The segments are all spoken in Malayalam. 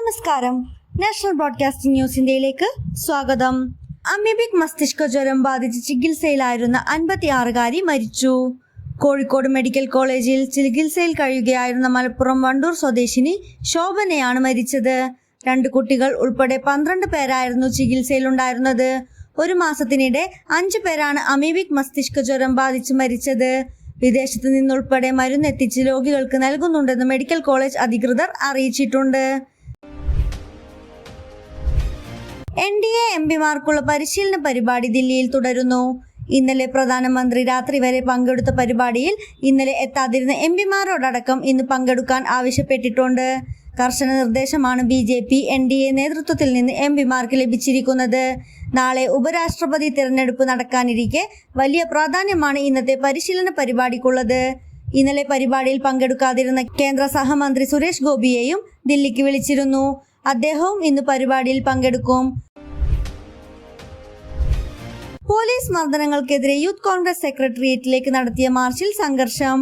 നമസ്കാരം. നാഷണൽ ബ്രോഡ്കാസ്റ്റിംഗ് ന്യൂസ് ഇന്ത്യയിലേക്ക് സ്വാഗതം. അമീബിക് മസ്തിഷ്ക ജ്വരം ബാധിച്ച് ചികിത്സയിലായിരുന്ന 56-കാരി മരിച്ചു. കോഴിക്കോട് മെഡിക്കൽ കോളേജിൽ ചികിത്സയിൽ കഴിയുകയായിരുന്ന മലപ്പുറം വണ്ടൂർ സ്വദേശിനി ശോഭനയാണ് മരിച്ചത്. 2 കുട്ടികൾ ഉൾപ്പെടെ 12 പേരായിരുന്നു ചികിത്സയിലുണ്ടായിരുന്നത്. ഒരു മാസത്തിനിടെ 5 പേരാണ് അമീബിക് മസ്തിഷ്ക ജ്വരം ബാധിച്ച് മരിച്ചത്. വിദേശത്ത് നിന്നുൾപ്പെടെ മരുന്നെത്തിച്ച് രോഗികൾക്ക് നൽകുന്നുണ്ടെന്ന് മെഡിക്കൽ കോളേജ് അധികൃതർ അറിയിച്ചിട്ടുണ്ട്. NDA MPമാർക്കുള്ള പരിശീലന പരിപാടി ദില്ലിയിൽ തുടരുന്നു. ഇന്നലെ പ്രധാനമന്ത്രി രാത്രി വരെ പങ്കെടുത്ത പരിപാടിയിൽ ഇന്നലെ എത്താതിരുന്ന MPമാരോടടക്കം ഇന്ന് പങ്കെടുക്കാൻ ആവശ്യപ്പെട്ടിട്ടുണ്ട്. കർശന നിർദ്ദേശമാണ് BJP NDA നേതൃത്വത്തിൽ നിന്ന് MPമാർക്ക് ലഭിച്ചിരിക്കുന്നത്. നാളെ ഉപരാഷ്ട്രപതി തിരഞ്ഞെടുപ്പ് നടക്കാനിരിക്കെ വലിയ പ്രാധാന്യമാണ് ഇന്നത്തെ പരിശീലന പരിപാടിക്കുള്ളത്. ഇന്നലെ പരിപാടിയിൽ പങ്കെടുക്കാതിരുന്ന കേന്ദ്ര സഹമന്ത്രി സുരേഷ് ഗോപിയെയും ദില്ലിക്ക് വിളിച്ചിരുന്നു. അദ്ദേഹവും ഇന്ന് പരിപാടിയിൽ പങ്കെടുക്കും. പോലീസ് മർദ്ദനങ്ങൾക്കെതിരെ യൂത്ത് കോൺഗ്രസ് സെക്രട്ടേറിയറ്റിലേക്ക് നടത്തിയ മാർച്ചിൽ സംഘർഷം.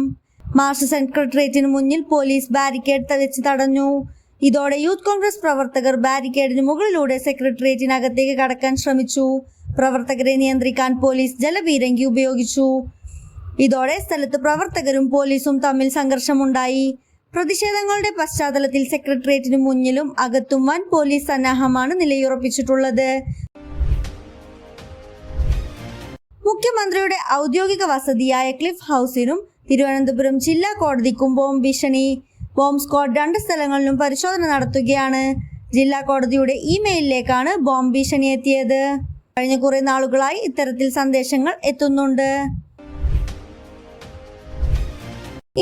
മാർച്ച് സെക്രട്ടേറിയറ്റിന് മുന്നിൽ പോലീസ് ബാരിക്കേഡ് വെച്ച് തടഞ്ഞു. ഇതോടെ യൂത്ത് കോൺഗ്രസ് പ്രവർത്തകർ ബാരിക്കേഡിന് മുകളിലൂടെ സെക്രട്ടേറിയറ്റിനകത്തേക്ക് കടക്കാൻ ശ്രമിച്ചു. പ്രവർത്തകരെ നിയന്ത്രിക്കാൻ പോലീസ് ജലപീരങ്കി ഉപയോഗിച്ചു. ഇതോടെ സ്ഥലത്ത് പ്രവർത്തകരും പോലീസും തമ്മിൽ സംഘർഷമുണ്ടായി. പ്രതിഷേധങ്ങളുടെ പശ്ചാത്തലത്തിൽ സെക്രട്ടേറിയറ്റിന് മുന്നിലും അകത്തും വൻ പോലീസ് സന്നാഹമാണ് നിലയുറപ്പിച്ചിട്ടുള്ളത്. മുഖ്യമന്ത്രിയുടെ ഔദ്യോഗിക വസതിയായ ക്ലിഫ് ഹൗസിനും തിരുവനന്തപുരം ജില്ലാ കോടതിക്കും ബോംബ് ഭീഷണി. ബോംബ് സ്ക്വാഡ് 2 സ്ഥലങ്ങളിലും പരിശോധന നടത്തുകയാണ്. ജില്ലാ കോടതിയുടെ ഇമെയിലിലേക്കാണ് ബോംബ് ഭീഷണി എത്തിയത്. കഴിഞ്ഞ കുറെ നാളുകളായി ഇത്തരത്തിൽ സന്ദേശങ്ങൾ എത്തുന്നുണ്ട്.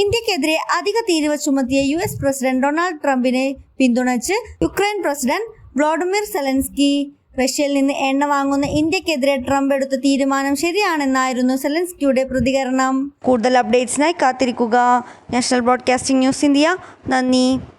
ഇന്ത്യക്കെതിരെ അധിക തീരുവ ചുമത്തിയ US പ്രസിഡന്റ് ഡൊണാൾഡ് ട്രംപിനെ പിന്തുണച്ച് യുക്രൈൻ പ്രസിഡന്റ് വ്ളോഡിമിർ സെലൻസ്കി. റഷ്യയിൽ നിന്ന് എണ്ണ വാങ്ങുന്ന ഇന്ത്യക്കെതിരെ ട്രംപ് എടുത്ത തീരുമാനം ശരിയാണെന്നായിരുന്നു സെലൻസ്കിയുടെ പ്രതികരണം. കൂടുതൽ അപ്ഡേറ്റ്സിനായി കാത്തിരിക്കുക. National broadcasting news India. നന്ദി.